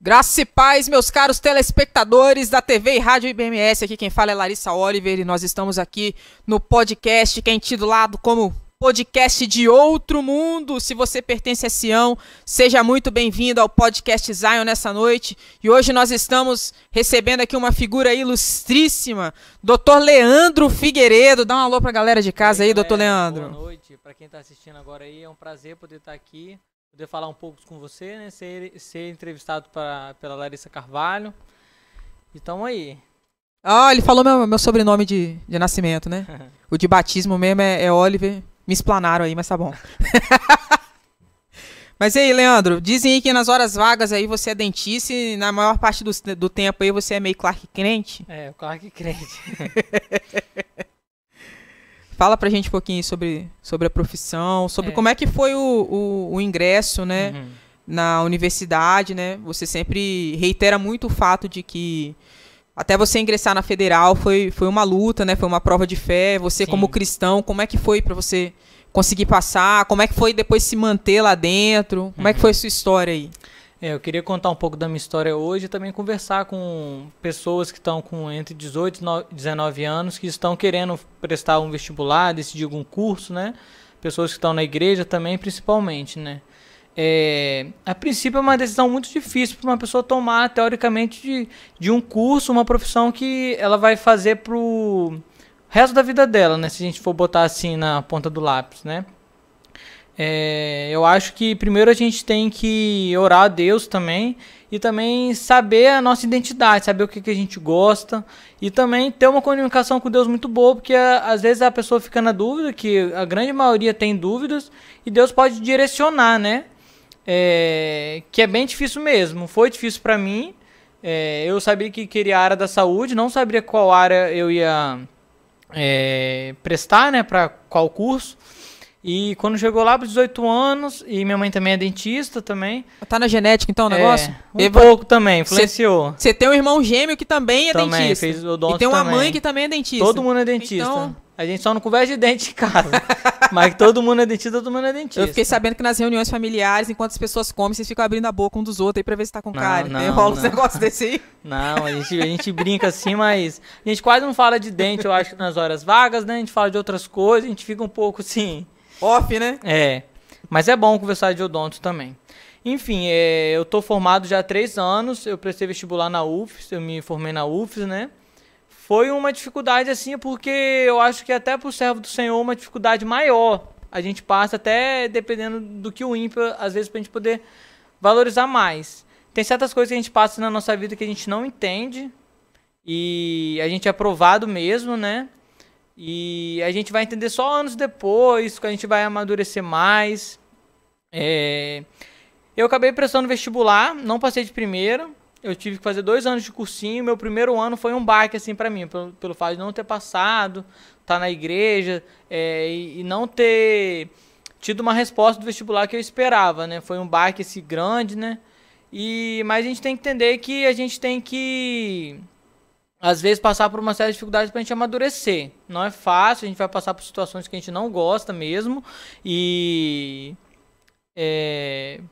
Graças e paz, meus caros telespectadores da TV e Rádio IBMS, aqui quem fala é Larissa Oliver e nós estamos aqui no podcast que é intitulado como Podcast de Outro Mundo. Se você pertence a Sião, seja muito bem-vindo ao Podcast Zion nessa noite. E hoje nós estamos recebendo aqui uma figura ilustríssima, Dr. Leandro Figueiredo. Dá um alô pra galera de casa aí, Dr. Leandro. Boa noite, para quem está assistindo agora aí, é um prazer poder estar aqui. Poder falar um pouco com você, né? Ser entrevistado pela Larissa Carvalho. E tamo aí. Ah, ele falou meu sobrenome de nascimento, né? O de batismo mesmo é Oliver. Me explanaram aí, mas tá bom. Mas e aí, Leandro, dizem aí que nas horas vagas aí você é dentista e na maior parte do tempo aí você é meio Clark Crente. É, Clark Crente. Fala pra gente um pouquinho sobre a profissão, sobre como é que foi o ingresso, né, na universidade, né? Você sempre reitera muito o fato de que até você ingressar na Federal foi uma luta, né? Foi uma prova de fé. Você, como cristão, como é que foi pra você conseguir passar? Como é que foi depois se manter lá dentro? Como é que foi a sua história aí? Eu queria contar um pouco da minha história hoje e também conversar com pessoas que estão com entre 18 e 19 anos, que estão querendo prestar um vestibular, decidir algum curso, né? Pessoas que estão na igreja também, principalmente, né? A princípio é uma decisão muito difícil para uma pessoa tomar, teoricamente, de um curso, uma profissão que ela vai fazer pro resto da vida dela, né? Se a gente for botar assim na ponta do lápis, né? Eu acho que primeiro a gente tem que orar a Deus também e também saber a nossa identidade, saber o que a gente gosta e também ter uma comunicação com Deus muito boa, porque às vezes a pessoa fica na dúvida, que a grande maioria tem dúvidas e Deus pode direcionar, né? Que é bem difícil mesmo, foi difícil para mim. Eu sabia que queria a área da saúde, não sabia qual área eu ia prestar, né, para qual curso. E quando chegou lá para os 18 anos, e minha mãe também é dentista também. Tá na genética então o negócio? Pouco também, influenciou. Você tem um irmão gêmeo que também é dentista. Fez odonto e tem uma também. mãe que também é dentista. Todo mundo é dentista. Então... A gente só não conversa de dente em casa. Mas todo mundo é dentista, todo mundo é dentista. Eu fiquei sabendo que nas reuniões familiares, enquanto as pessoas comem, vocês ficam abrindo a boca um dos outros aí pra ver se tá com cárie. Rola uns negócios desse aí? Não, a gente brinca assim, mas a gente quase não fala de dente, eu acho, nas horas vagas, né? A gente fala de outras coisas, a gente fica um pouco assim... Off, né? Mas é bom conversar de odonto também. Enfim, eu tô formado já há 3 anos, eu prestei vestibular na UFES, eu me formei na UFES, né? Foi uma dificuldade assim, porque eu acho que até pro servo do Senhor uma dificuldade maior. A gente passa até dependendo do que o ímpio, às vezes pra gente poder valorizar mais. Tem certas coisas que a gente passa na nossa vida que a gente não entende e a gente é aprovado mesmo, né? E a gente vai entender só anos depois, que a gente vai amadurecer mais. Eu acabei prestando vestibular, não passei de primeira. Eu tive que fazer 2 anos de cursinho. Meu primeiro ano foi um baque assim pra mim, pelo fato de não ter passado, estar na igreja e não ter tido uma resposta do vestibular que eu esperava, né? Foi um baque assim grande, né? Mas a gente tem que entender que a gente tem que às vezes passar por uma série de dificuldades pra gente amadurecer. Não é fácil, a gente vai passar por situações que a gente não gosta mesmo.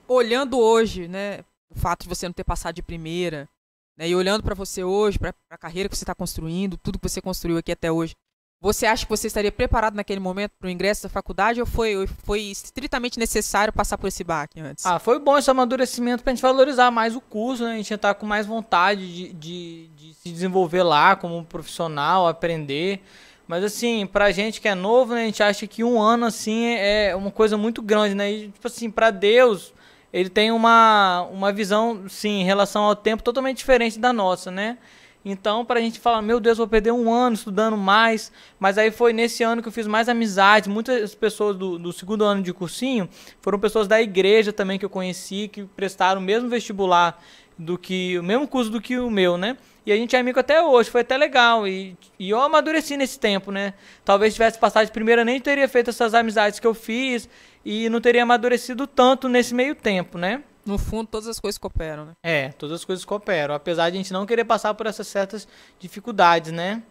Olhando hoje, né, o fato de você não ter passado de primeira, né, e olhando pra você hoje, pra carreira que você tá construindo, tudo que você construiu aqui até hoje, você acha que você estaria preparado naquele momento pro ingresso da faculdade ou foi estritamente necessário passar por esse baque antes? Foi bom esse amadurecimento pra gente valorizar mais o curso, né? A gente estar com mais vontade de se desenvolver lá como profissional, aprender. Mas assim, pra gente que é novo, né, a gente acha que 1 ano assim é uma coisa muito grande, né? E tipo assim, pra Deus, ele tem uma visão, sim, em relação ao tempo totalmente diferente da nossa, né? Então, pra gente falar, meu Deus, vou perder 1 ano estudando mais. Mas aí foi nesse ano que eu fiz mais amizades. Muitas pessoas do 2º ano de cursinho foram pessoas da igreja também que eu conheci, que prestaram o mesmo vestibular o mesmo curso do que o meu, né? E a gente é amigo até hoje, foi até legal. E eu amadureci nesse tempo, né? Talvez tivesse passado de primeira, nem teria feito essas amizades que eu fiz e não teria amadurecido tanto nesse meio tempo, né? No fundo, todas as coisas cooperam, né? Todas as coisas cooperam. Apesar de a gente não querer passar por essas certas dificuldades, né?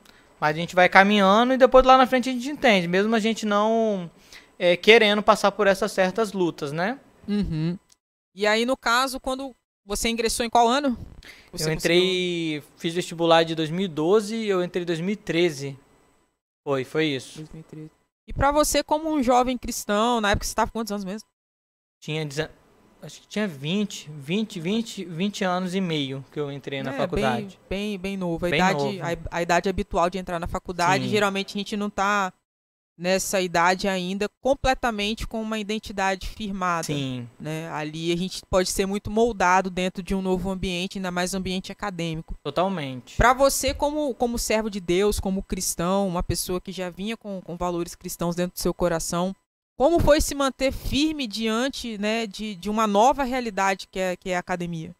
Mas a gente vai caminhando e depois lá na frente a gente entende. Mesmo a gente não querendo passar por essas certas lutas, né? E aí, no caso, quando você ingressou em qual ano? Eu entrei, fiz vestibular de 2012 e eu entrei em 2013. Foi isso. 2013. E pra você, como um jovem cristão, na época você estava com quantos anos mesmo? Acho que tinha 20 anos e meio que eu entrei na faculdade. Bem novo. Novo. A idade habitual de entrar na faculdade, Sim. geralmente a gente não tá nessa idade ainda completamente com uma identidade firmada. Sim. Né? Ali a gente pode ser muito moldado dentro de um novo ambiente, ainda mais ambiente acadêmico. Totalmente. Para você, como servo de Deus, como cristão, uma pessoa que já vinha com valores cristãos dentro do seu coração, como foi se manter firme diante, né, de uma nova realidade que é a academia?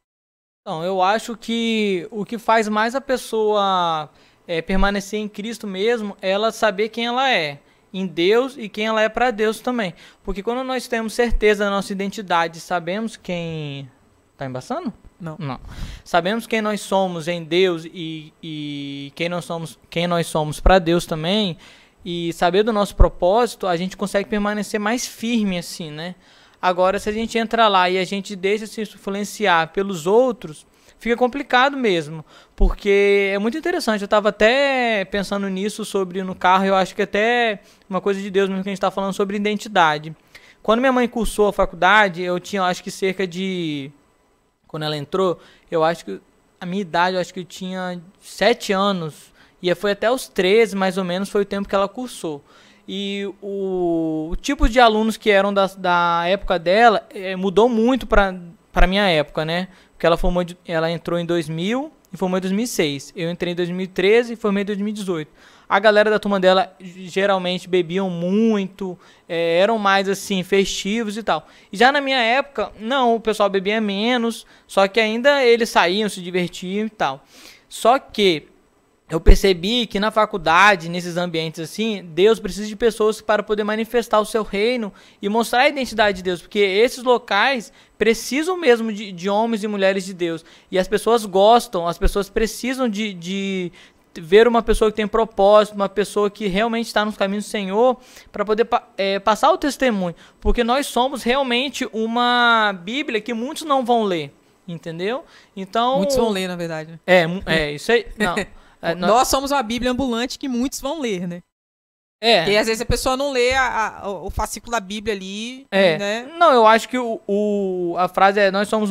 Então, eu acho que o que faz mais a pessoa permanecer em Cristo mesmo é ela saber quem ela é em Deus e quem ela é para Deus também. Porque quando nós temos certeza da nossa identidade, sabemos quem... Tá embaçando? Não. Sabemos quem nós somos em Deus e quem nós somos para Deus também, e saber do nosso propósito, a gente consegue permanecer mais firme assim, né? Agora, se a gente entra lá e a gente deixa se influenciar pelos outros, fica complicado mesmo, porque é muito interessante. Eu estava até pensando nisso no carro, eu acho que até uma coisa de Deus mesmo que a gente está falando sobre identidade. Quando minha mãe cursou a faculdade, eu tinha, acho que cerca de... Quando ela entrou, eu acho que a minha idade, eu acho que eu tinha 7 anos, e foi até os 13, mais ou menos, foi o tempo que ela cursou. E o tipo de alunos que eram da época dela mudou muito para a minha época, né? Porque ela entrou em 2000 e formou em 2006. Eu entrei em 2013 e formei em 2018. A galera da turma dela geralmente bebiam muito, eram mais assim, festivos e tal. E já na minha época, não, o pessoal bebia menos, só que ainda eles saíam, se divertiam e tal. Só que eu percebi que na faculdade, nesses ambientes assim, Deus precisa de pessoas para poder manifestar o seu reino e mostrar a identidade de Deus, porque esses locais precisam mesmo de homens e mulheres de Deus, e as pessoas gostam, as pessoas precisam de ver uma pessoa que tem propósito, uma pessoa que realmente está nos caminhos do Senhor, para poder passar o testemunho, porque nós somos realmente uma Bíblia que muitos não vão ler, entendeu? Então, muitos vão ler, na verdade. Né? Isso aí, não... Nós somos uma Bíblia ambulante que muitos vão ler, né? Porque às vezes a pessoa não lê o fascículo da Bíblia ali, né? Não, eu acho que a frase é: nós somos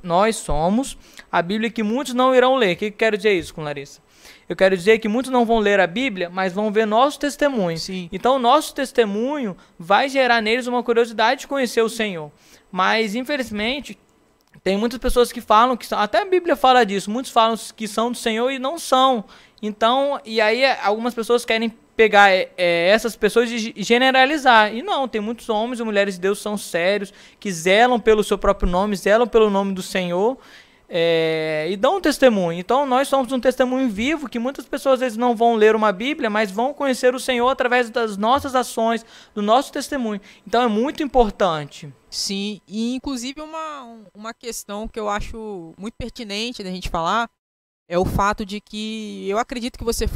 nós somos a Bíblia que muitos não irão ler. O que eu quero dizer isso, com Larissa? Eu quero dizer que muitos não vão ler a Bíblia, mas vão ver nosso testemunho. Sim. Então, o nosso testemunho vai gerar neles uma curiosidade de conhecer o Senhor. Mas, infelizmente, tem muitas pessoas que falam que são, até a Bíblia fala disso, muitos falam que são do Senhor e não são. Então, e aí algumas pessoas querem pegar essas pessoas e generalizar. E não, tem muitos homens e mulheres de Deus que são sérios, que zelam pelo seu próprio nome, zelam pelo nome do Senhor, e dão um testemunho. Então, nós somos um testemunho vivo, que muitas pessoas às vezes não vão ler uma Bíblia, mas vão conhecer o Senhor através das nossas ações, do nosso testemunho. Então, é muito importante. Sim, e inclusive uma questão que eu acho muito pertinente da gente falar é o fato de que eu acredito que você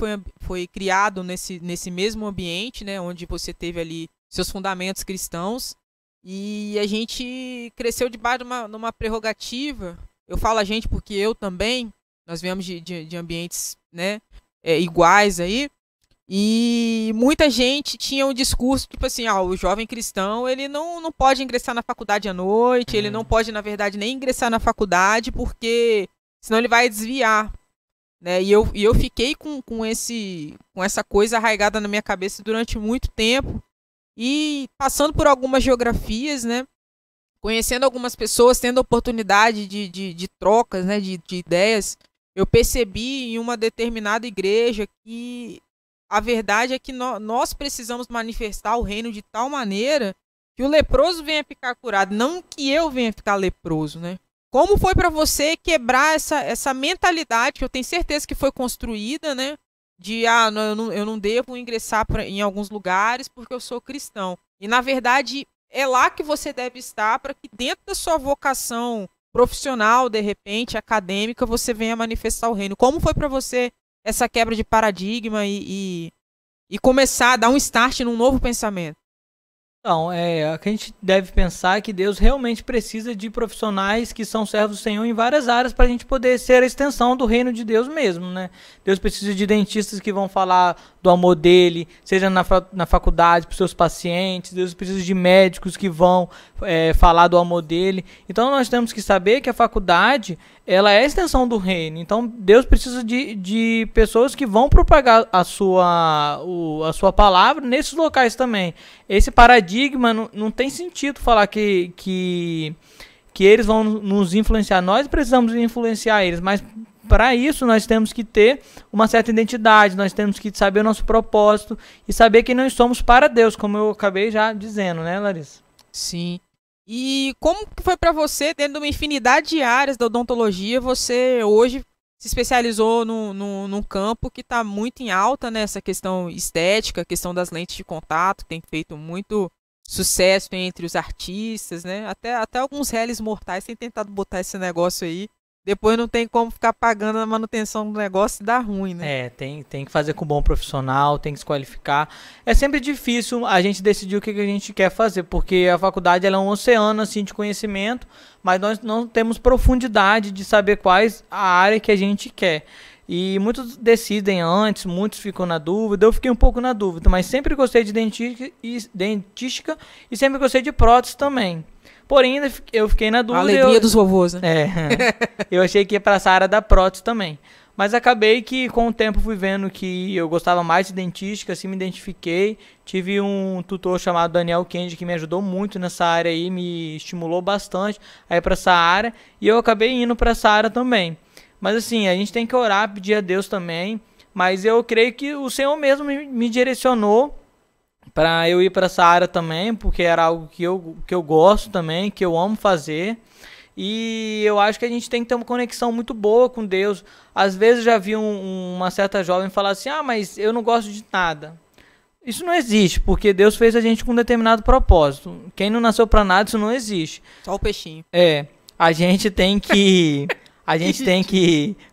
foi criado nesse mesmo ambiente, né, onde você teve ali seus fundamentos cristãos, e a gente cresceu debaixo de uma prerrogativa. Eu falo a gente porque eu também, nós viemos de ambientes, né, iguais aí. E muita gente tinha um discurso tipo assim, o jovem cristão, ele não pode ingressar na faculdade à noite, ele não pode, na verdade, nem ingressar na faculdade, porque senão ele vai desviar, né? E eu fiquei com essa coisa arraigada na minha cabeça durante muito tempo, e passando por algumas geografias, né? Conhecendo algumas pessoas, tendo oportunidade de trocas, né? De ideias, eu percebi em uma determinada igreja que a verdade é que nós precisamos manifestar o reino de tal maneira que o leproso venha ficar curado, não que eu venha ficar leproso, né? Como foi para você quebrar essa mentalidade, que eu tenho certeza que foi construída, né? De, eu não devo ingressar em alguns lugares porque eu sou cristão. E, na verdade, é lá que você deve estar para que dentro da sua vocação profissional, de repente, acadêmica, você venha manifestar o reino. Como foi para você essa quebra de paradigma e começar a dar um start num novo pensamento? Então, o que a gente deve pensar é que Deus realmente precisa de profissionais que são servos do Senhor em várias áreas para a gente poder ser a extensão do reino de Deus mesmo, né? Deus precisa de dentistas que vão falar do amor dele, seja na faculdade para os seus pacientes. Deus precisa de médicos que vão falar do amor dele. Então, nós temos que saber que a faculdade, ela é a extensão do reino. Então, Deus precisa de pessoas que vão propagar a sua palavra nesses locais também. Esse paradigma não tem sentido falar que eles vão nos influenciar. Nós precisamos influenciar eles, mas para isso nós temos que ter uma certa identidade, nós temos que saber o nosso propósito e saber que nós somos para Deus, como eu acabei já dizendo, né, Larissa? Sim. E como que foi para você, dentro de uma infinidade de áreas da odontologia, você hoje se especializou num campo que está muito em alta, né? Essa questão estética, a questão das lentes de contato, que tem feito muito sucesso entre os artistas, né? Até alguns réis mortais têm tentado botar esse negócio aí. Depois não tem como ficar pagando a manutenção do negócio e dar ruim, né? Tem que fazer com um bom profissional, tem que se qualificar. É sempre difícil a gente decidir o que a gente quer fazer, porque a faculdade ela é um oceano assim, de conhecimento, mas nós não temos profundidade de saber quais a área que a gente quer. E muitos decidem antes, muitos ficam na dúvida, eu fiquei um pouco na dúvida, mas sempre gostei de dentística e sempre gostei de prótese também. Porém, eu fiquei na dúvida. A alegria dos vovôs, né? Eu achei que ia para essa área da prótese também. Mas acabei que com o tempo fui vendo que eu gostava mais de dentística, assim me identifiquei. Tive um tutor chamado Daniel Kendi que me ajudou muito nessa área aí, me estimulou bastante a ir para essa área. E eu acabei indo para essa área também. Mas assim, a gente tem que orar, pedir a Deus também. Mas eu creio que o Senhor mesmo me direcionou para eu ir para essa área também, porque era algo que eu gosto também, que eu amo fazer. E eu acho que a gente tem que ter uma conexão muito boa com Deus. Às vezes eu já vi uma certa jovem falar assim, mas eu não gosto de nada. Isso não existe, porque Deus fez a gente com um determinado propósito. Quem não nasceu para nada, isso não existe. Só o peixinho. A gente tem que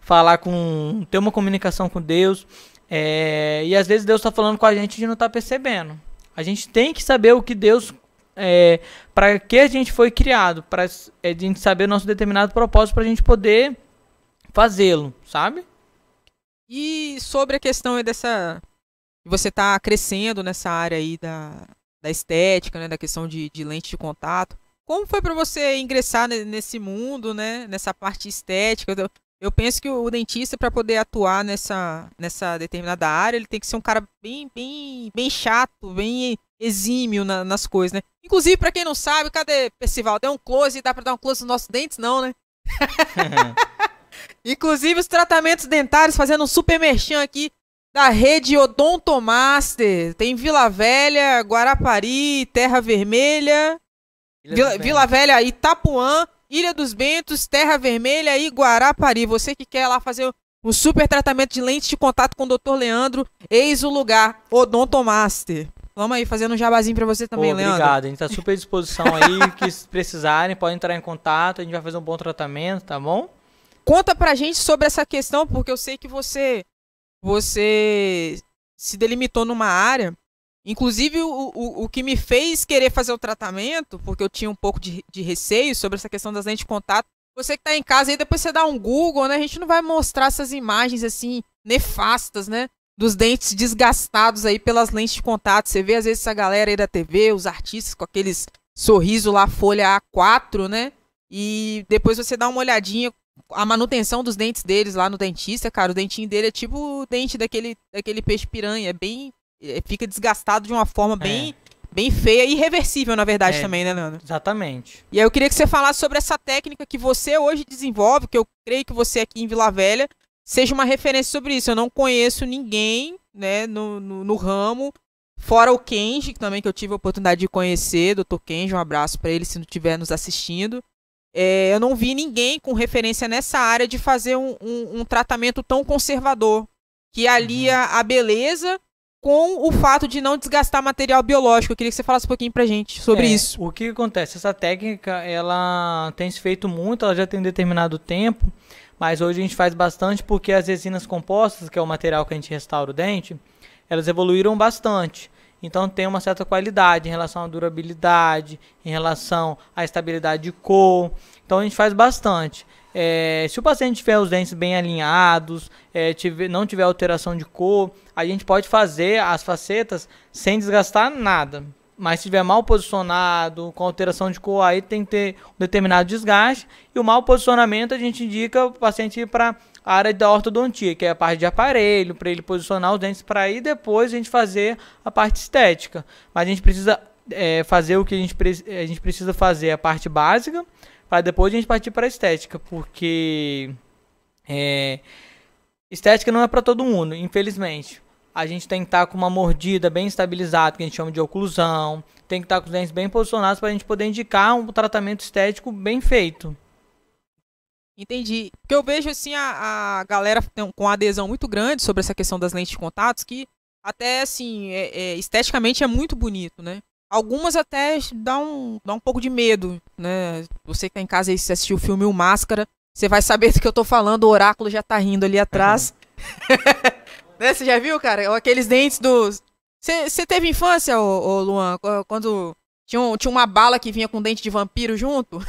falar ter uma comunicação com Deus. E às vezes Deus está falando com a gente e a gente não está percebendo. A gente tem que saber o que Deus para que a gente foi criado, para a gente saber o nosso determinado propósito para a gente poder fazê-lo, sabe? E sobre a questão aí você está crescendo nessa área aí da estética, né, da questão de lente de contato. Como foi para você ingressar nesse mundo, né, nessa parte estética? Eu penso que o dentista, para poder atuar nessa determinada área, ele tem que ser um cara bem chato, bem exímio nas coisas, né? Inclusive, para quem não sabe, cadê Percival? Deu um close, dá para dar um close nos nossos dentes? Não, né? Inclusive, os tratamentos dentários, fazendo um super merchan aqui da rede Odontomaster. Tem Vila Velha, Guarapari, Terra Vermelha, Vila Velha, Itapuã, Ilha dos Bentos, Terra Vermelha e Guarapari. Você que quer lá fazer um super tratamento de lente de contato com o Dr. Leandro, eis o lugar, Odontomaster. Vamos aí, fazendo um jabazinho pra você também, Leandro. Obrigado, a gente tá super à disposição aí, que se precisarem, podem entrar em contato, a gente vai fazer um bom tratamento, tá bom? Conta pra gente sobre essa questão, porque eu sei que você se delimitou numa área. Inclusive, o que me fez querer fazer o tratamento, porque eu tinha um pouco de receio sobre essa questão das lentes de contato. Você que tá em casa aí, depois você dá um Google, né? A gente não vai mostrar essas imagens, assim, nefastas, né? Dos dentes desgastados aí pelas lentes de contato. Você vê, às vezes, essa galera aí da TV, os artistas com aqueles sorriso lá, folha A4, né? E depois você dá uma olhadinha, a manutenção dos dentes deles lá no dentista, cara. O dentinho dele é tipo o dente daquele peixe piranha, fica desgastado de uma forma bem feia e irreversível, na verdade, também, né, Leandro? Exatamente. E aí eu queria que você falasse sobre essa técnica que você hoje desenvolve, que eu creio que você aqui em Vila Velha seja uma referência sobre isso. Eu não conheço ninguém, né, no ramo, fora o Kenji, também que eu tive a oportunidade de conhecer, Dr. Kenji, um abraço para ele se não estiver nos assistindo. Eu não vi ninguém com referência nessa área de fazer um tratamento tão conservador, que alia a beleza com o fato de não desgastar material biológico. Eu queria que você falasse um pouquinho pra gente sobre isso. O que acontece? Essa técnica, ela tem se feito muito, ela já tem um determinado tempo, mas hoje a gente faz bastante porque as resinas compostas, que é o material que a gente restaura o dente, elas evoluíram bastante. Então tem uma certa qualidade em relação à durabilidade, em relação à estabilidade de cor. Então a gente faz bastante. Se o paciente tiver os dentes bem alinhados, não tiver alteração de cor, a gente pode fazer as facetas sem desgastar nada. Mas se estiver mal posicionado, com alteração de cor, aí tem que ter um determinado desgaste. E o mau posicionamento a gente indica o paciente ir para a área da ortodontia, que é a parte de aparelho, para ele posicionar os dentes, para aí depois a gente fazer a parte estética. Mas a gente precisa fazer o que a gente precisa fazer, a parte básica, para depois a gente partir para a estética, porque estética não é para todo mundo, infelizmente. A gente tem que estar com uma mordida bem estabilizada, que a gente chama de oclusão, tem que estar com os dentes bem posicionados para a gente poder indicar um tratamento estético bem feito. Entendi. Porque eu vejo assim a galera com adesão muito grande sobre essa questão das lentes de contatos, que até assim, esteticamente é muito bonito, né? Algumas até dá um pouco de medo, né? Você que tá em casa aí, se assistiu o filme O Máscara, você vai saber do que eu tô falando, o oráculo já tá rindo ali atrás. Né? Você já viu, cara? Aqueles dentes dos... Você teve infância, ô Luan, quando tinha uma bala que vinha com dente de vampiro junto?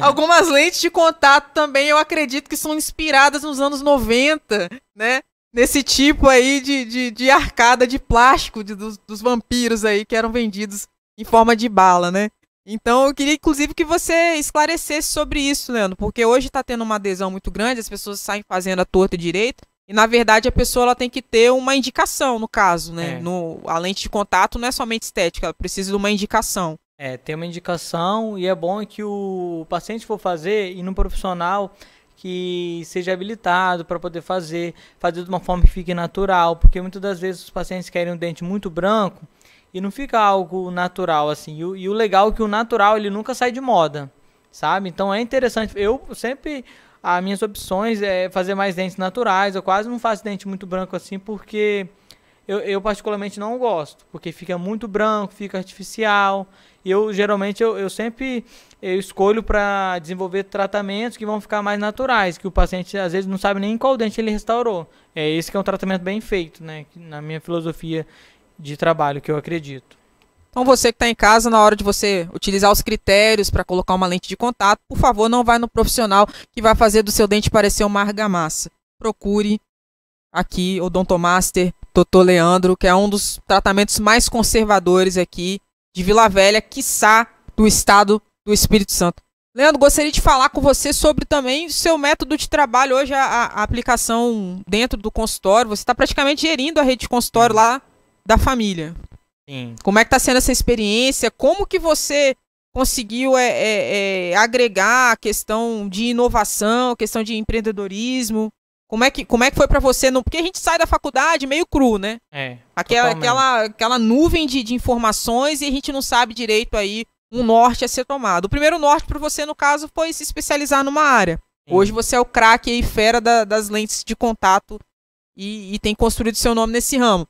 Algumas lentes de contato também, eu acredito que são inspiradas nos anos 90, né? Nesse tipo aí de arcada de plástico dos vampiros aí que eram vendidos em forma de bala, né? Então eu queria inclusive que você esclarecesse sobre isso, Leandro, porque hoje tá tendo uma adesão muito grande, as pessoas saem fazendo a torta e direito, e na verdade a pessoa ela tem que ter uma indicação, no caso, né? A lente de contato não é somente estética, ela precisa de uma indicação. Tem uma indicação e é bom que o paciente for fazer e num profissional que seja habilitado para poder fazer de uma forma que fique natural, porque muitas das vezes os pacientes querem um dente muito branco e não fica algo natural assim. E o legal é que o natural ele nunca sai de moda, sabe? Então é interessante. Eu sempre, as minhas opções é fazer mais dentes naturais. Eu quase não faço dente muito branco assim, porque eu particularmente não gosto, porque fica muito branco, fica artificial. E geralmente eu sempre escolho para desenvolver tratamentos que vão ficar mais naturais, que o paciente às vezes não sabe nem qual dente ele restaurou. Esse que é um tratamento bem feito, né? Na minha filosofia de trabalho, que eu acredito. Então você que está em casa, na hora de você utilizar os critérios para colocar uma lente de contato, por favor, não vai no profissional que vai fazer do seu dente parecer uma argamassa. Procure aqui o Odontomaster Dr. Leandro, que é um dos tratamentos mais conservadores aqui de Vila Velha, quiçá do estado do Espírito Santo. Leandro, gostaria de falar com você sobre também o seu método de trabalho hoje, a aplicação dentro do consultório. Você está praticamente gerindo a rede de consultório lá da família. Sim. Como é que está sendo essa experiência? Como que você conseguiu agregar a questão de inovação, a questão de empreendedorismo? Como é que foi para você? Porque a gente sai da faculdade meio cru, né? Aquela nuvem de informações e a gente não sabe direito aí um norte a ser tomado. O primeiro norte para você, no caso, foi se especializar numa área. Sim. Hoje você é o craque aí, fera das lentes de contato e tem construído seu nome nesse ramo.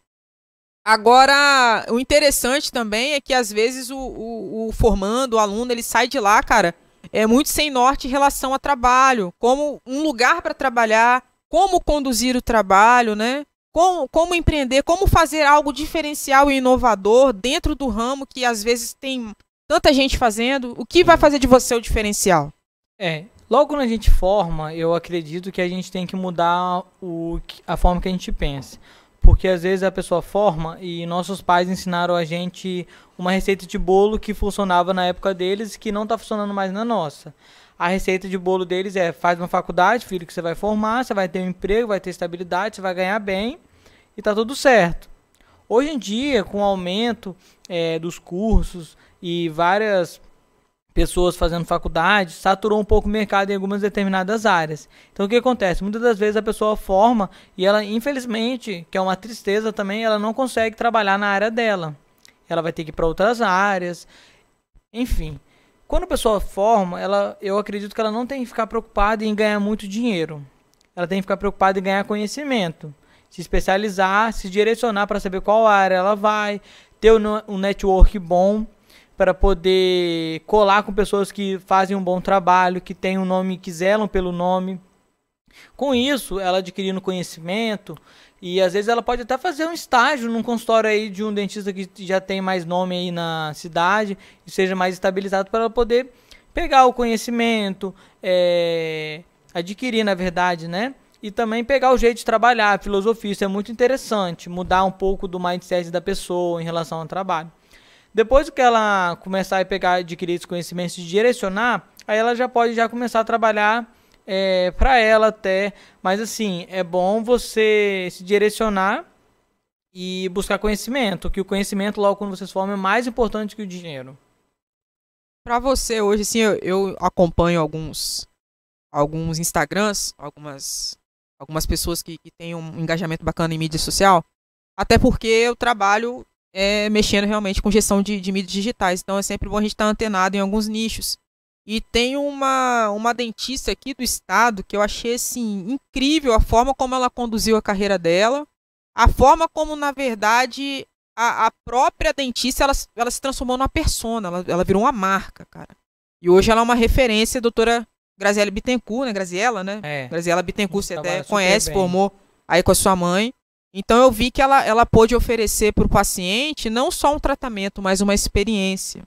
Agora, o interessante também é que às vezes o formando, o aluno, ele sai de lá, cara, muito sem norte em relação a trabalho, como um lugar para trabalhar, como conduzir o trabalho, né? Como empreender, como fazer algo diferencial e inovador dentro do ramo que às vezes tem tanta gente fazendo. O que vai fazer de você o diferencial? Logo quando a gente forma, eu acredito que a gente tem que mudar a forma que a gente pensa. Porque às vezes a pessoa forma e nossos pais ensinaram a gente uma receita de bolo que funcionava na época deles e que não está funcionando mais na nossa. A receita de bolo deles faz uma faculdade, filho, que você vai formar, você vai ter um emprego, vai ter estabilidade, você vai ganhar bem e tá tudo certo. Hoje em dia, com o aumento dos cursos e várias pessoas fazendo faculdade, saturou um pouco o mercado em algumas determinadas áreas. Então o que acontece? Muitas das vezes a pessoa forma e ela, infelizmente, que é uma tristeza também, ela não consegue trabalhar na área dela. Ela vai ter que ir para outras áreas, enfim. Quando a pessoa forma, eu acredito que ela não tem que ficar preocupada em ganhar muito dinheiro. Ela tem que ficar preocupada em ganhar conhecimento, se especializar, se direcionar para saber qual área ela vai, ter um network bom para poder colar com pessoas que fazem um bom trabalho, que têm um nome, que zelam pelo nome. Com isso, ela adquirindo conhecimento, e às vezes ela pode até fazer um estágio num consultório aí de um dentista que já tem mais nome aí na cidade e seja mais estabilizado para ela poder pegar o conhecimento, adquirir, na verdade, né? E também pegar o jeito de trabalhar, a filosofia. Isso é muito interessante, mudar um pouco do mindset da pessoa em relação ao trabalho. Depois que ela começar a pegar, adquirir esses conhecimentos e direcionar, aí ela já pode já começar a trabalhar para ela até. Mas assim, é bom você se direcionar e buscar conhecimento, que o conhecimento logo quando você se forma é mais importante que o dinheiro. Para você hoje, assim, eu acompanho alguns Instagrams, algumas pessoas que têm um engajamento bacana em mídia social, até porque eu trabalho mexendo realmente com gestão de mídias digitais, então é sempre bom a gente estar antenado em alguns nichos. E tem uma dentista aqui do estado que eu achei assim, incrível a forma como ela conduziu a carreira dela, a forma como, na verdade, a própria dentista ela se transformou numa persona, ela virou uma marca, cara. E hoje ela é uma referência, a doutora Graziela Bittencourt, né? Graziela, né? Graziela Bittencourt, você até conhece, formou aí com a sua mãe. Então eu vi que ela pôde oferecer para o paciente não só um tratamento, mas uma experiência.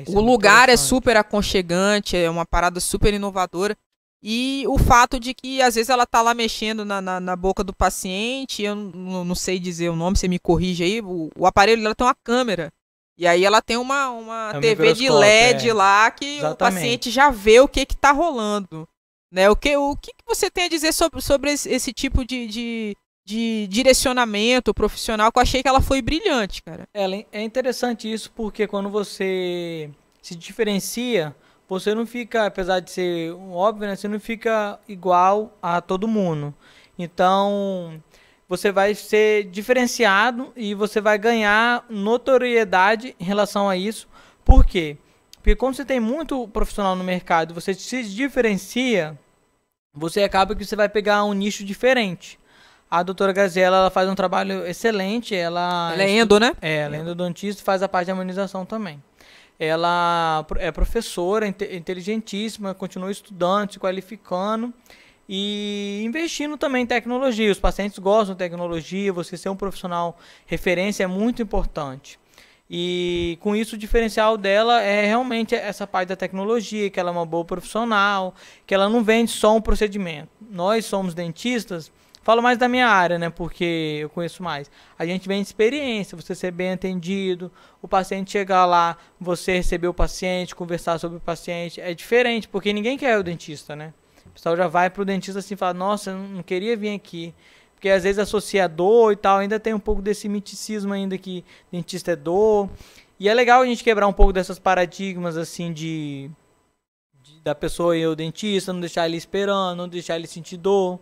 O lugar é super aconchegante, é uma parada super inovadora. E o fato de que às vezes ela tá lá mexendo na boca do paciente, eu não sei dizer o nome, você me corrige aí, o aparelho dela tem uma câmera. E aí ela tem uma TV de LED lá que o paciente já vê o que tá rolando. Né? O que você tem a dizer sobre esse tipo de direcionamento profissional, que eu achei que ela foi brilhante, cara. É interessante isso, porque quando você se diferencia, você não fica, apesar de ser óbvio, né, você não fica igual a todo mundo. Então, você vai ser diferenciado e você vai ganhar notoriedade em relação a isso. Por quê? Porque quando você tem muito profissional no mercado, você se diferencia, você acaba que você vai pegar um nicho diferente. A doutora Graziela, ela faz um trabalho excelente. Ela é endo, né? Ela é endodontista e faz a parte de harmonização também. Ela é professora, inteligentíssima, continua estudando, se qualificando e investindo também em tecnologia. Os pacientes gostam de tecnologia, você ser um profissional referência é muito importante. E com isso o diferencial dela é realmente essa parte da tecnologia, que ela é uma boa profissional, que ela não vende só um procedimento. Nós somos dentistas, falo mais da minha área, né, porque eu conheço mais. A gente vende experiência, você ser bem atendido, o paciente chegar lá, você receber o paciente, conversar sobre o paciente, é diferente, porque ninguém quer o dentista, né? O pessoal já vai pro dentista assim e fala, nossa, eu não queria vir aqui. Porque às vezes associa dor e tal, ainda tem um pouco desse miticismo ainda que dentista é dor. E é legal a gente quebrar um pouco dessas paradigmas assim da pessoa ir ao dentista, não deixar ele esperando, não deixar ele sentir dor.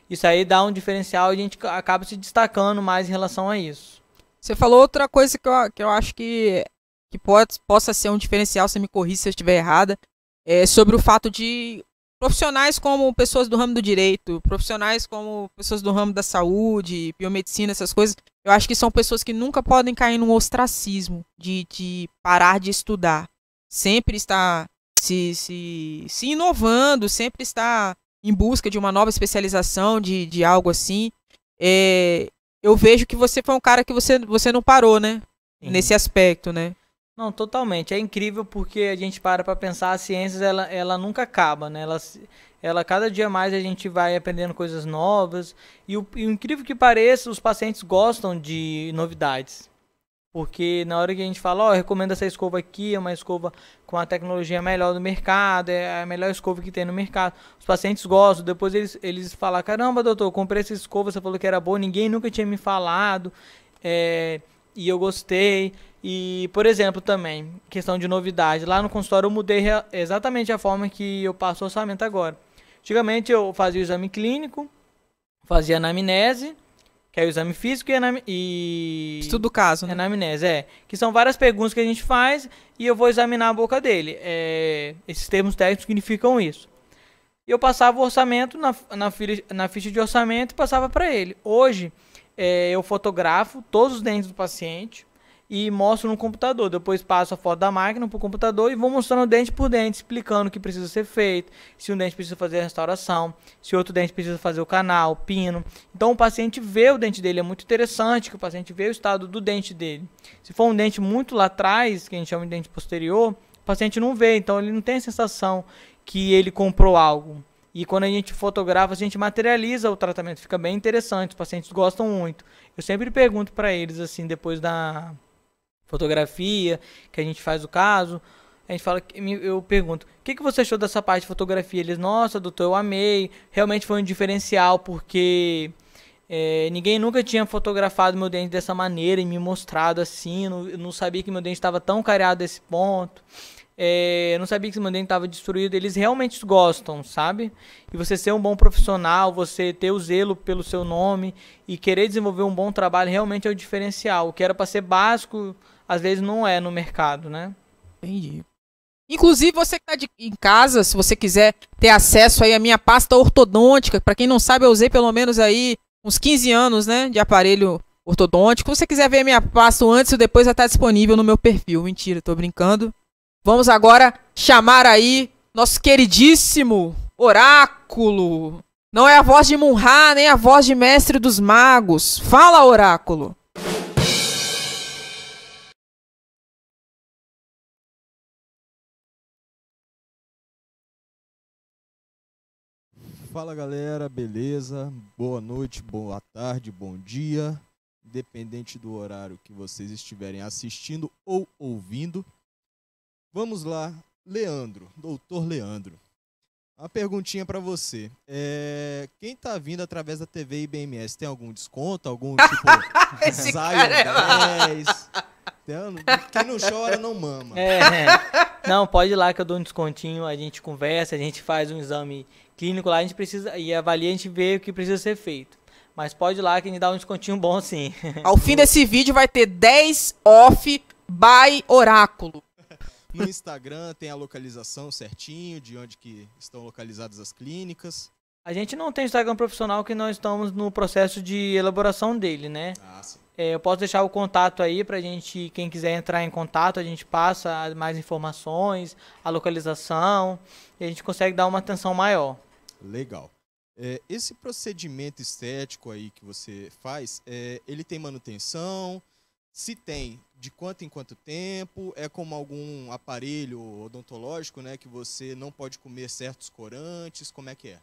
Isso aí dá um diferencial e a gente acaba se destacando mais em relação a isso. Você falou outra coisa que eu acho que possa ser um diferencial, você me corrija se eu estiver errada, sobre o fato de profissionais como pessoas do ramo do direito, profissionais como pessoas do ramo da saúde, biomedicina, essas coisas, eu acho que são pessoas que nunca podem cair num ostracismo de parar de estudar. Sempre está se inovando, sempre está em busca de uma nova especialização, de algo assim. Eu vejo que você foi um cara que você não parou, né? Sim. Nesse aspecto, né? Não, totalmente. É incrível porque a gente para pensar, a ciência ela nunca acaba, né? Ela cada dia mais a gente vai aprendendo coisas novas. E o incrível que pareça, os pacientes gostam de novidades. Porque na hora que a gente fala, eu recomendo essa escova aqui, é uma escova com a tecnologia melhor do mercado, é a melhor escova que tem no mercado. Os pacientes gostam, depois eles falam, caramba, doutor, eu comprei essa escova, você falou que era boa, ninguém nunca tinha me falado, e eu gostei. E, por exemplo, também, questão de novidade, lá no consultório eu mudei exatamente a forma que eu passo o orçamento agora. Antigamente eu fazia o exame clínico, fazia anamnese, que é o exame físico e estudo do caso, né? Anamnese, que são várias perguntas que a gente faz e eu vou examinar a boca dele. Esses termos técnicos significam isso. E eu passava o orçamento na ficha de orçamento e passava para ele. Hoje, eu fotografo todos os dentes do paciente e mostro no computador. Depois passo a foto da máquina para o computador e vou mostrando dente por dente, explicando o que precisa ser feito, se um dente precisa fazer a restauração, se outro dente precisa fazer o canal, o pino. Então o paciente vê o dente dele, é muito interessante que o paciente vê o estado do dente dele. Se for um dente muito lá atrás, que a gente chama de dente posterior, o paciente não vê, então ele não tem a sensação que ele comprou algo. E quando a gente fotografa, a gente materializa o tratamento, fica bem interessante, os pacientes gostam muito. Eu sempre pergunto para eles, assim, depois da fotografia, que a gente faz o caso, a gente fala, eu pergunto, o que você achou dessa parte de fotografia? Eles, nossa, doutor, eu amei, realmente foi um diferencial, porque ninguém nunca tinha fotografado meu dente dessa maneira e me mostrado assim, eu não sabia que meu dente estava tão cariado desse ponto. Eu não sabia que esse meu dente estava destruído. Eles realmente gostam, sabe? E você ser um bom profissional, você ter o zelo pelo seu nome e querer desenvolver um bom trabalho realmente é o diferencial. O que era para ser básico, às vezes não é no mercado, né? Entendi. Inclusive, você que está em casa, se você quiser ter acesso aí à minha pasta ortodôntica, para quem não sabe, eu usei pelo menos aí uns 15 anos, né, de aparelho ortodôntico. Se você quiser ver a minha pasta antes ou depois, vai estar disponível no meu perfil. Mentira, tô brincando. Vamos agora chamar aí nosso queridíssimo Oráculo. Não é a voz de Munra, nem a voz de Mestre dos Magos. Fala, Oráculo. Fala galera, beleza? Boa noite, boa tarde, bom dia. Independente do horário que vocês estiverem assistindo ou ouvindo. Vamos lá, Leandro, doutor Leandro. Uma perguntinha para você. Quem tá vindo através da TV IBMS, tem algum desconto? Algum tipo Esse Zion cara 10? Quem não chora não mama. Não, pode ir lá que eu dou um descontinho, a gente conversa, a gente faz um exame clínico lá, a gente precisa e avalia, a gente vê o que precisa ser feito. Mas pode ir lá que a gente dá um descontinho bom sim. Ao fim desse vídeo vai ter 10 off by Oráculo. No Instagram tem a localização certinho, de onde que estão localizadas as clínicas. A gente não tem Instagram profissional, que nós estamos no processo de elaboração dele, né? Ah, sim. Eu posso deixar o contato aí pra gente, quem quiser entrar em contato, a gente passa mais informações, a localização, e a gente consegue dar uma atenção maior. Legal. Esse procedimento estético aí que você faz, ele tem manutenção? Se tem, de quanto em quanto tempo? É como algum aparelho odontológico, né, que você não pode comer certos corantes? Como é que é?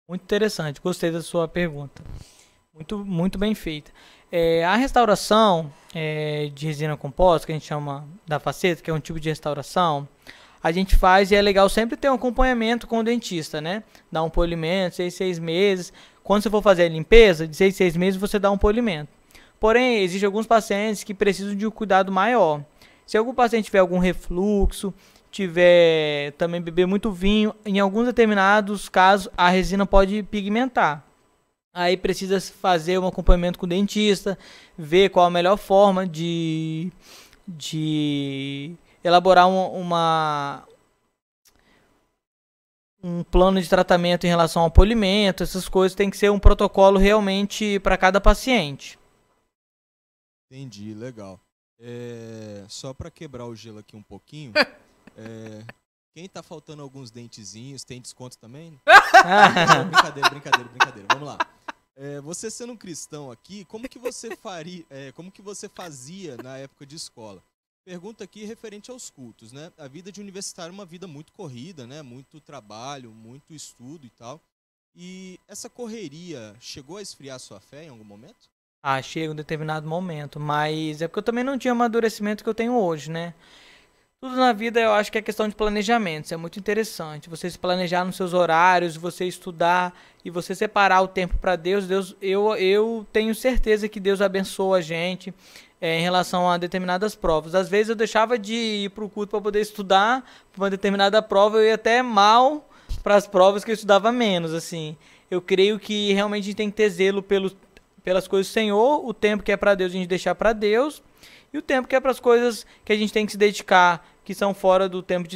Muito interessante, gostei da sua pergunta. Muito, muito bem feita. A restauração de resina composta, que a gente chama da faceta, que é um tipo de restauração, a gente faz e é legal sempre ter um acompanhamento com o dentista, né? Dar um polimento, 6 meses. Quando você for fazer a limpeza, de 6 meses você dá um polimento. Porém, existem alguns pacientes que precisam de um cuidado maior. Se algum paciente tiver algum refluxo, tiver também beber muito vinho, em alguns determinados casos a resina pode pigmentar. Aí precisa fazer um acompanhamento com o dentista, ver qual a melhor forma de elaborar um plano de tratamento em relação ao polimento. Essas coisas tem que ser um protocolo realmente para cada paciente. Entendi, legal. Só para quebrar o gelo aqui um pouquinho, quem tá faltando alguns dentezinhos, tem desconto também? Brincadeira. Vamos lá. Você sendo um cristão aqui, como que você fazia na época de escola? Pergunta aqui referente aos cultos, né? A vida de universitário é uma vida muito corrida, né? Muito trabalho, muito estudo e tal. E essa correria chegou a esfriar a sua fé em algum momento? Chega em um determinado momento, mas é porque eu também não tinha o amadurecimento que eu tenho hoje, né? Tudo na vida eu acho que é questão de planejamento, isso é muito interessante. Você se planejar nos seus horários, você estudar e você separar o tempo para Deus. Eu tenho certeza que Deus abençoa a gente em relação a determinadas provas. Às vezes eu deixava de ir para o culto para poder estudar para uma determinada prova, eu ia até mal para as provas que eu estudava menos, assim. Eu creio que realmente a gente tem que ter zelo pelas coisas do Senhor, o tempo que é para Deus a gente deixar para Deus, e o tempo que é para as coisas que a gente tem que se dedicar, que são fora do tempo,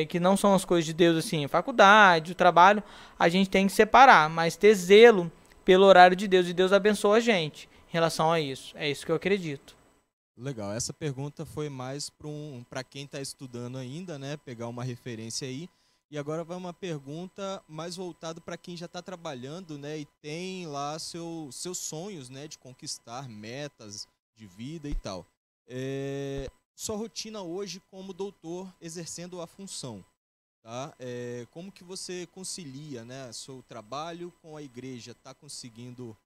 que não são as coisas de Deus, assim, faculdade, o trabalho, a gente tem que separar, mas ter zelo pelo horário de Deus, e Deus abençoa a gente em relação a isso. É isso que eu acredito. Legal, essa pergunta foi mais para quem está estudando ainda, né? Pegar uma referência aí. E agora vai uma pergunta mais voltada para quem já está trabalhando, né? E tem lá seus sonhos, né? De conquistar metas de vida e tal. Sua rotina hoje como doutor exercendo a função, tá? Como que você concilia, né? Seu trabalho com a igreja? Está conseguindo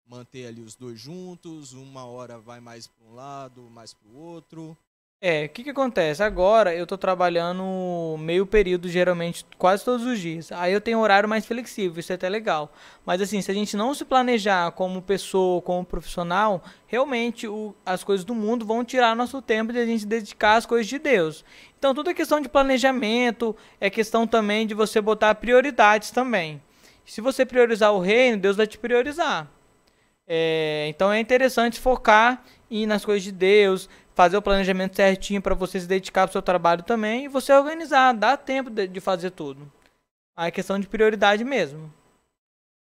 manter ali os dois juntos? Uma hora vai mais para um lado, mais para o outro? O que acontece? Agora eu tô trabalhando meio período, geralmente, quase todos os dias. Aí eu tenho um horário mais flexível, isso é até legal. Mas assim, se a gente não se planejar como pessoa, como profissional, realmente as coisas do mundo vão tirar nosso tempo de a gente dedicar às coisas de Deus. Então tudo é questão de planejamento, é questão também de você botar prioridades também. Se você priorizar o reino, Deus vai te priorizar. Então é interessante focar nas coisas de Deus, fazer o planejamento certinho para você se dedicar ao seu trabalho também e você organizar, dá tempo de fazer tudo. Aí é questão de prioridade mesmo.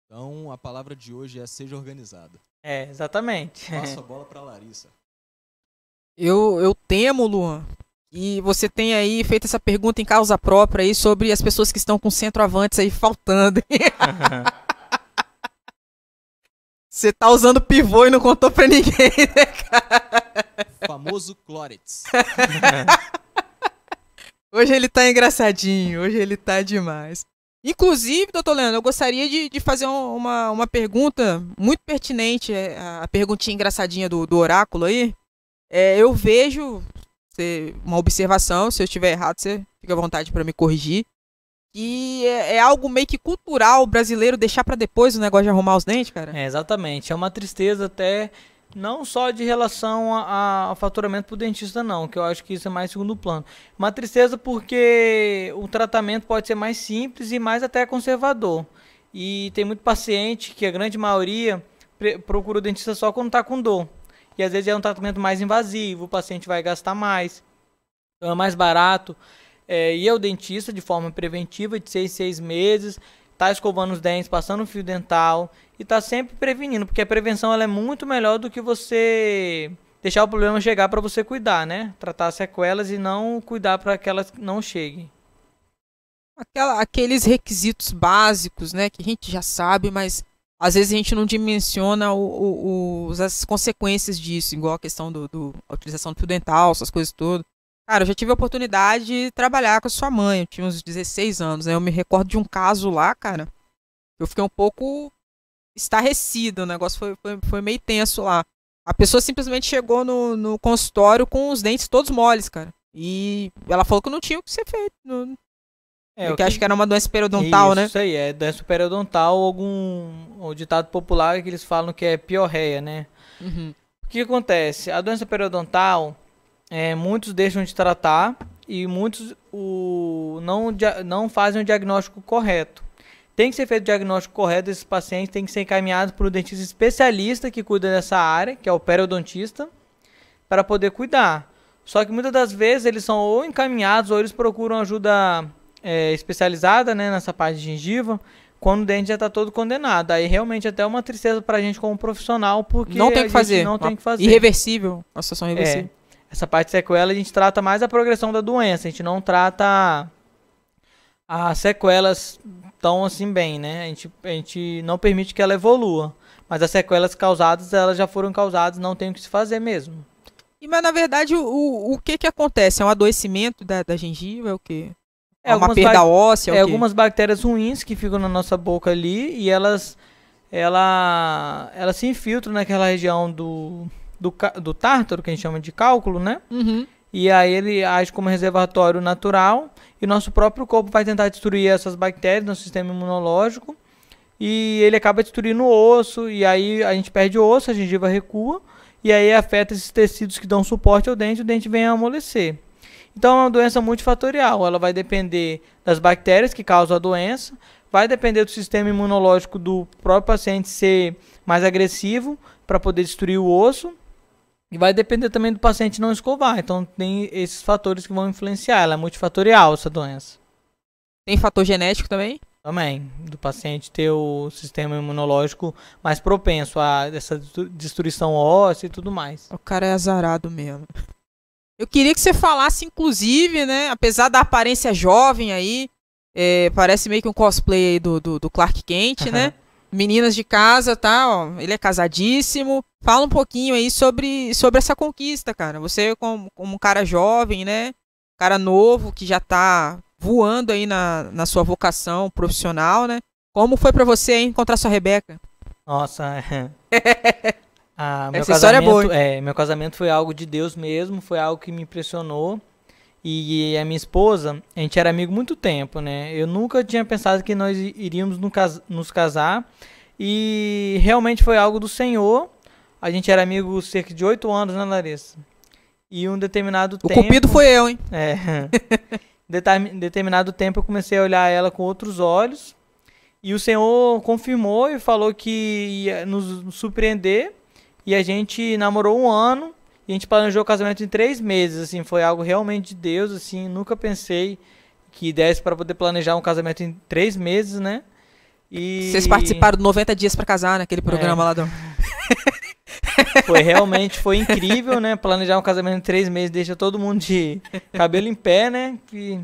Então a palavra de hoje é seja organizado. Exatamente. Passo a bola para Larissa. Eu temo, Luan, e você tem aí feito essa pergunta em causa própria aí sobre as pessoas que estão com centroavantes aí faltando. Você tá usando pivô e não contou pra ninguém, né, cara? Famoso Clóretz. Hoje ele tá engraçadinho, hoje ele tá demais. Inclusive, doutor Leandro, eu gostaria de fazer uma pergunta muito pertinente, a perguntinha engraçadinha do oráculo aí. Eu vejo, uma observação, se eu estiver errado, você fica à vontade para me corrigir. E é algo meio que cultural brasileiro deixar pra depois o negócio de arrumar os dentes, cara. Exatamente. É uma tristeza até, não só de relação ao faturamento pro dentista não, que eu acho que isso é mais segundo plano. Uma tristeza porque o tratamento pode ser mais simples e mais até conservador. E tem muito paciente que a grande maioria procura o dentista só quando tá com dor. E às vezes é um tratamento mais invasivo, o paciente vai gastar mais, então é mais barato. Ir ao dentista de forma preventiva de 6 em 6 meses, tá escovando os dentes, passando fio dental e tá sempre prevenindo, porque a prevenção ela é muito melhor do que você deixar o problema chegar para você cuidar, né? Tratar as sequelas e não cuidar para que elas não cheguem. Aqueles requisitos básicos, né, que a gente já sabe, mas às vezes a gente não dimensiona as consequências disso, igual a questão a utilização do fio dental, essas coisas todas. Cara, eu já tive a oportunidade de trabalhar com a sua mãe, eu tinha uns 16 anos, né? Eu me recordo de um caso lá, cara, eu fiquei um pouco estarrecido, o negócio foi meio tenso lá. A pessoa simplesmente chegou no consultório com os dentes todos moles, cara. E ela falou que não tinha o que ser feito. Acho que era uma doença periodontal, né? Isso aí, doença periodontal, o ditado popular é que eles falam que é piorreia, né? Uhum. O que acontece? A doença periodontal... muitos deixam de tratar e muitos não fazem o diagnóstico correto. Tem que ser feito o diagnóstico correto desses pacientes, tem que ser encaminhado para o dentista especialista que cuida dessa área, que é o periodontista, para poder cuidar. Só que muitas das vezes eles são ou encaminhados ou eles procuram ajuda especializada, né, nessa parte de gengiva, quando o dente já está todo condenado. Aí realmente até é uma tristeza para a gente como profissional, porque não tem que fazer. Irreversível, uma situação irreversível. Essa parte de sequela a gente trata mais a progressão da doença, a gente não trata as sequelas tão assim bem, né? A gente não permite que ela evolua, mas as sequelas causadas, elas já foram causadas, não tem o que se fazer mesmo. Mas na verdade o que acontece? É um adoecimento da gengiva? É o quê? É uma perda óssea? É algumas bactérias ruins que ficam na nossa boca ali e elas se infiltram naquela região do tártaro, que a gente chama de cálculo, né? Uhum. E aí ele age como reservatório natural e nosso próprio corpo vai tentar destruir essas bactérias no sistema imunológico e ele acaba destruindo o osso e aí a gente perde o osso, a gengiva recua e aí afeta esses tecidos que dão suporte ao dente e o dente vem a amolecer. Então é uma doença multifatorial, ela vai depender das bactérias que causam a doença, vai depender do sistema imunológico do próprio paciente ser mais agressivo para poder destruir o osso. E vai depender também do paciente não escovar. Então tem esses fatores que vão influenciar. Ela é multifatorial, essa doença. Tem fator genético também? Também, do paciente ter o sistema imunológico mais propenso a essa destruição óssea e tudo mais. O cara é azarado mesmo. Eu queria que você falasse, inclusive, né, apesar da aparência jovem aí, parece meio que um cosplay aí do Clark Kent, né? Meninas de casa, tá? Ó, ele é casadíssimo. Fala um pouquinho aí sobre essa conquista, cara. Você como um cara jovem, né? Cara novo, que já tá voando aí na sua vocação profissional, né? Como foi pra você hein, encontrar sua Rebeca? Nossa, Essa história é boa. Meu casamento foi algo de Deus mesmo, foi algo que me impressionou. E a minha esposa, a gente era amigo há muito tempo, né? Eu nunca tinha pensado que nós iríamos nos casar. E realmente foi algo do Senhor. A gente era amigo cerca de 8 anos, né, Larissa? E um determinado tempo... O cupido foi eu, hein? Determinado tempo eu comecei a olhar ela com outros olhos. E o Senhor confirmou e falou que ia nos surpreender. E a gente namorou 1 ano. E a gente planejou o casamento em 3 meses, assim, foi algo realmente de Deus, assim, nunca pensei que desse para poder planejar um casamento em 3 meses, né? E... Vocês participaram do 90 Dias para Casar, naquele programa lá do... Foi incrível, né? Planejar um casamento em 3 meses deixa todo mundo de cabelo em pé, né? Que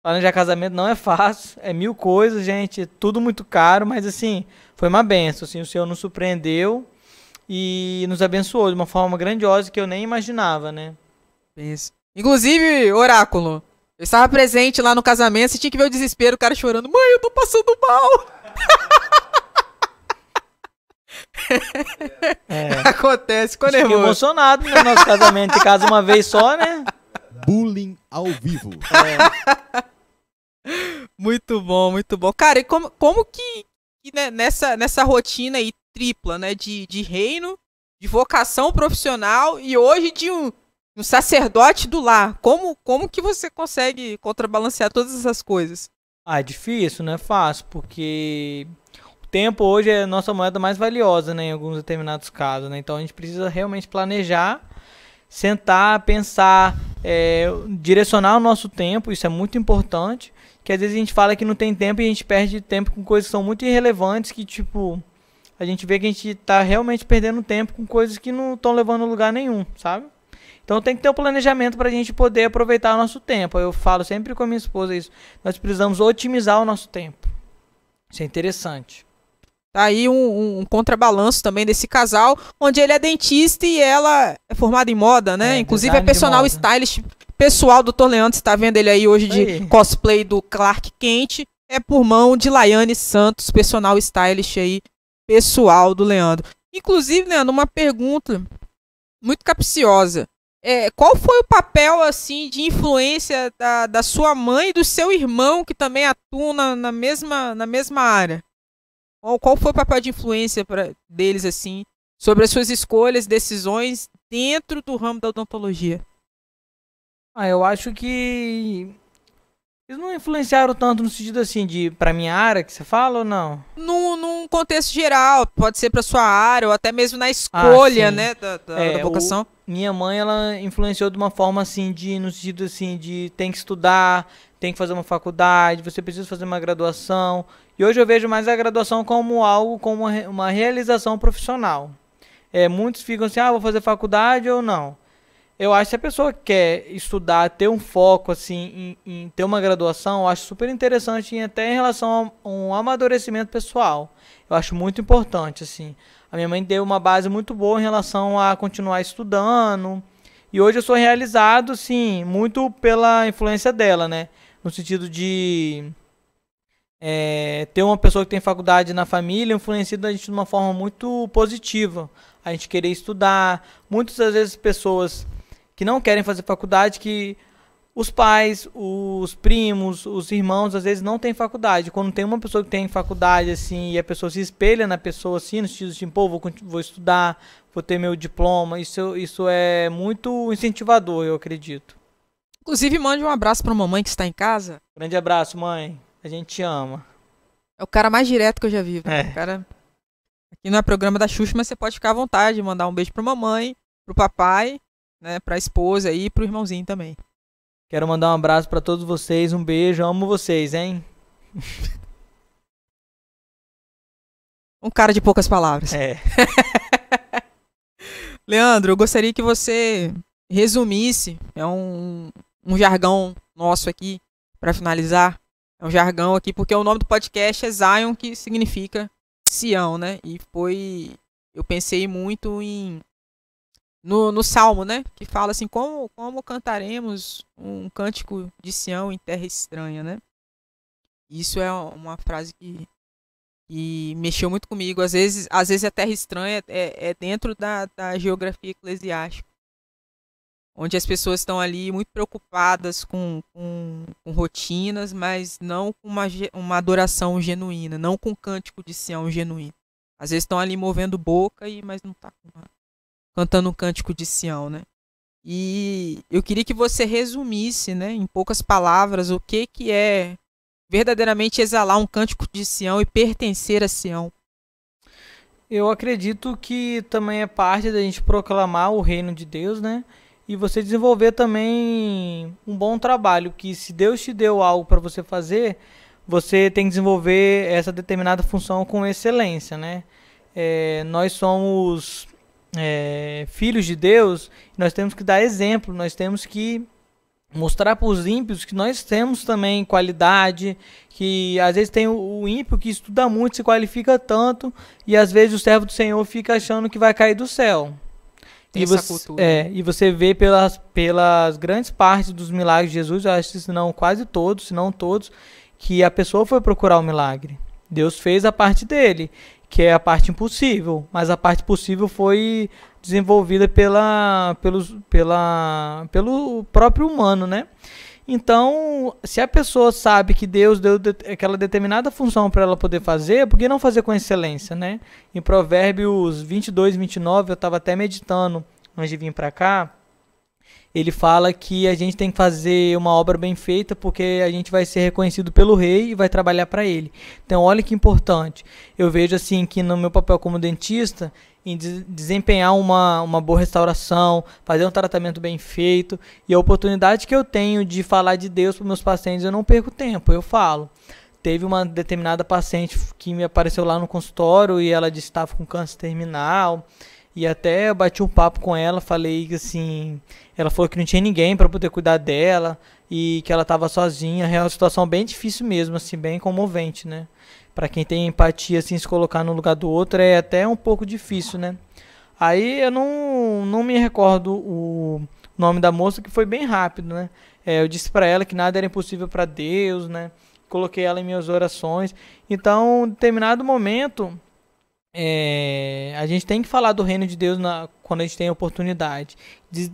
planejar casamento não é fácil, é 1000 coisas, gente, é tudo muito caro, mas assim, foi uma benção, assim, o Senhor nos surpreendeu. E nos abençoou de uma forma grandiosa que eu nem imaginava, né? Isso. Inclusive, Oráculo, eu estava presente lá no casamento, você tinha que ver o desespero, o cara chorando. Mãe, eu tô passando mal. Acontece, ficou nervoso. Fiquei emocionado no nosso casamento, de casa uma vez só, né? Bullying ao vivo. Muito bom, muito bom. Cara, e como que né, nessa rotina aí tripla, né, de reino, de vocação profissional e hoje de um sacerdote do lar. Como que você consegue contrabalancear todas essas coisas? É difícil, não é fácil, porque o tempo hoje é a nossa moeda mais valiosa, né, em alguns determinados casos, né? Então a gente precisa realmente planejar, sentar, pensar, direcionar o nosso tempo, isso é muito importante, que às vezes a gente fala que não tem tempo e a gente perde tempo com coisas que são muito irrelevantes, que tipo... A gente vê que a gente tá realmente perdendo tempo com coisas que não estão levando a lugar nenhum, sabe? Então tem que ter um planejamento para a gente poder aproveitar o nosso tempo. Eu falo sempre com a minha esposa isso. Nós precisamos otimizar o nosso tempo. Isso é interessante. Tá aí um contrabalanço também desse casal, onde ele é dentista e ela é formada em moda, né? Inclusive é personal stylist pessoal do Dr. Leandro. Você tá vendo ele aí hoje de cosplay do Clark Kent. É por mão de Laiane Santos, personal stylist aí. Pessoal do Leandro. Inclusive, Leandro, uma pergunta muito capciosa. Qual foi o papel, assim, de influência da sua mãe e do seu irmão, que também atuam na mesma área? Qual foi o papel de influência deles, assim, sobre as suas escolhas, decisões dentro do ramo da odontologia? Eu acho que... Eles não influenciaram tanto no sentido assim pra minha área que você fala ou não? Num contexto geral, pode ser pra sua área ou até mesmo na escolha, né, da vocação. Minha mãe, ela influenciou de uma forma assim, no sentido assim, de tem que estudar, tem que fazer uma faculdade, você precisa fazer uma graduação. E hoje eu vejo mais a graduação como algo, como uma realização profissional. Muitos ficam assim, vou fazer faculdade ou não. Eu acho que se a pessoa quer estudar, ter um foco assim, em ter uma graduação, eu acho super interessante até em relação a um amadurecimento pessoal. Eu acho muito importante, assim. A minha mãe deu uma base muito boa em relação a continuar estudando. E hoje eu sou realizado, assim, muito pela influência dela, né? No sentido de ter uma pessoa que tem faculdade na família influencia a gente de uma forma muito positiva. A gente querer estudar. Muitas das vezes pessoas... que não querem fazer faculdade, que os pais, os primos, os irmãos, às vezes não têm faculdade. Quando tem uma pessoa que tem faculdade, assim, e a pessoa se espelha na pessoa, assim, no sentido de, vou estudar, vou ter meu diploma, isso é muito incentivador, eu acredito. Inclusive, mande um abraço pra mamãe que está em casa. Grande abraço, mãe. A gente te ama. É o cara mais direto que eu já vi. O cara... Aqui não é programa da Xuxa, mas você pode ficar à vontade de mandar um beijo pra mamãe, pro papai, né, pra esposa e pro irmãozinho também. Quero mandar um abraço pra todos vocês, um beijo, amo vocês, hein? Um cara de poucas palavras. Leandro, eu gostaria que você resumisse, é um jargão nosso aqui, para finalizar, é um jargão aqui, porque o nome do podcast é Zion, que significa Sião, né? E eu pensei muito no Salmo, né? Que fala assim, como cantaremos um cântico de Sião em terra estranha, né? Isso é uma frase que mexeu muito comigo. Às vezes a terra estranha é dentro da geografia eclesiástica, onde as pessoas estão ali muito preocupadas com rotinas, mas não com uma adoração genuína, não com um cântico de Sião genuíno. Às vezes estão ali movendo boca, mas não está cantando um cântico de Sião, né? E eu queria que você resumisse, né, em poucas palavras, o que é verdadeiramente exalar um cântico de Sião e pertencer a Sião. Eu acredito que também é parte da gente proclamar o reino de Deus, né? E você desenvolver também um bom trabalho, que se Deus te deu algo para você fazer, você tem que desenvolver essa determinada função com excelência, né? Nós somos filhos de Deus, nós temos que dar exemplo, nós temos que mostrar para os ímpios que nós temos também qualidade, que às vezes tem o ímpio que estuda muito, se qualifica tanto, e às vezes o servo do Senhor fica achando que vai cair do céu. Tem essa cultura. E você vê pelas grandes partes dos milagres de Jesus, eu acho que quase todos, se não todos, que a pessoa foi procurar o milagre. Deus fez a parte dele, que é a parte impossível, mas a parte possível foi desenvolvida pelo próprio humano, né? Então, se a pessoa sabe que Deus deu aquela determinada função para ela poder fazer, por que não fazer com excelência, né? Em Provérbios 22, 29, eu estava até meditando antes de vir para cá, ele fala que a gente tem que fazer uma obra bem feita porque a gente vai ser reconhecido pelo rei e vai trabalhar para ele. Então, olha que importante. Eu vejo assim que no meu papel como dentista, em desempenhar uma boa restauração, fazer um tratamento bem feito, e a oportunidade que eu tenho de falar de Deus para os meus pacientes, eu não perco tempo, eu falo. Teve uma determinada paciente que me apareceu lá no consultório e ela disse que estava com câncer terminal, e até eu bati um papo com ela, falei que assim, ela falou que não tinha ninguém para poder cuidar dela e que ela estava sozinha. É uma situação bem difícil mesmo, assim, bem comovente, né? Para quem tem empatia, assim, se colocar no lugar do outro é até um pouco difícil, né? Aí eu não me recordo o nome da moça, que foi bem rápido, né? Eu disse para ela que nada era impossível para Deus, né? Coloquei ela em minhas orações. Então, em determinado momento, a gente tem que falar do reino de Deus quando a gente tem a oportunidade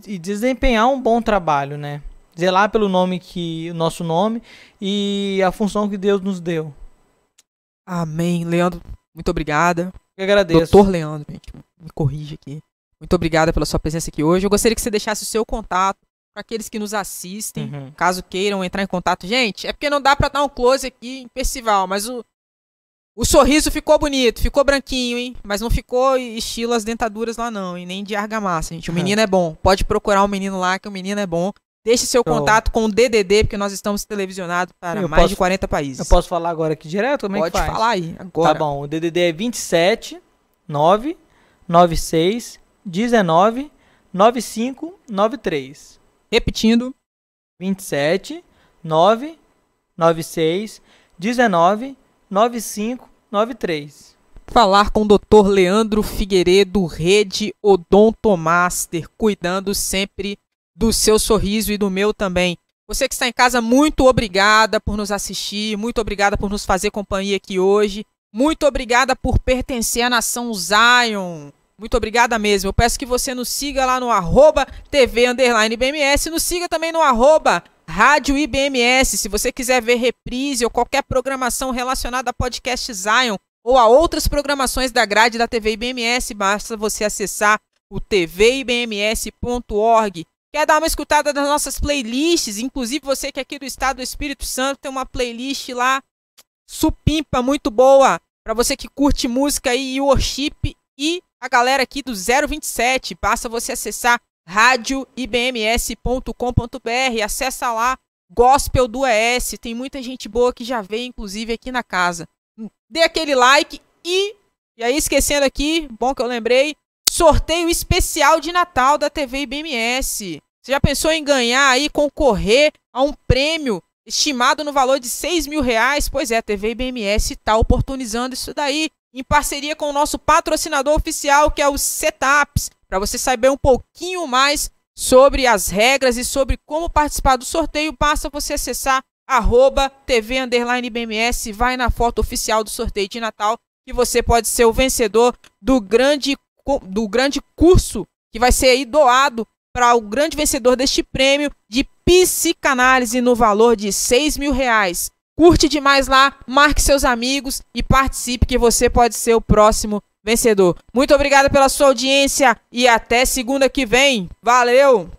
e desempenhar um bom trabalho, né? Zelar pelo o nosso nome e a função que Deus nos deu. Amém. Leandro, muito obrigada. Eu agradeço. Doutor Leandro, gente, me corrige aqui. Muito obrigada pela sua presença aqui hoje. Eu gostaria que você deixasse o seu contato para aqueles que nos assistem, caso queiram entrar em contato. Gente, é porque não dá para dar um close aqui em Percival, mas o sorriso ficou bonito, ficou branquinho, hein? Mas não ficou estilo as dentaduras lá não, e nem de argamassa, gente. O menino é bom. Pode procurar o menino lá, que o menino é bom. Deixe seu contato com o DDD, porque nós estamos televisionados para mais de 40 países. Eu posso falar agora aqui direto? Como é que faz? Pode falar aí, agora. Tá bom, o DDD é 27 9 96 19 95 93. Repetindo. 27 9 96 19 95 93. Falar com o Dr. Leandro Figueiredo, Rede Odontomaster, cuidando sempre do seu sorriso e do meu também. Você que está em casa, muito obrigada por nos assistir, muito obrigada por nos fazer companhia aqui hoje, muito obrigada por pertencer à nação Zion, muito obrigada mesmo. Eu peço que você nos siga lá no @TV_IBMS, nos siga também no Rádio IBMS, se você quiser ver reprise ou qualquer programação relacionada a podcast Zion ou a outras programações da grade da TV IBMS, basta você acessar o tvibms.org. Quer dar uma escutada das nossas playlists? Inclusive você que é aqui do estado do Espírito Santo, tem uma playlist lá supimpa, muito boa, para você que curte música e worship, e a galera aqui do 027, basta você acessar radioibms.com.br, acessa lá, Gospel do ES, tem muita gente boa que já veio inclusive aqui na casa. Dê aquele like e E aí, esquecendo aqui, bom que eu lembrei, sorteio especial de Natal da TV IBMS. Você já pensou em ganhar aí, concorrer a um prêmio estimado no valor de R$6.000? Pois é, a TV IBMS está oportunizando isso daí, em parceria com o nosso patrocinador oficial, que é o Setups. Para você saber um pouquinho mais sobre as regras e sobre como participar do sorteio, basta você acessar @TV_IBMS, vai na foto oficial do sorteio de Natal, que você pode ser o vencedor do grande curso que vai ser aí doado para o grande vencedor deste prêmio de psicanálise no valor de R$6.000. Curte demais lá, marque seus amigos e participe, que você pode ser o próximo vencedor. Muito obrigado pela sua audiência e até segunda que vem. Valeu!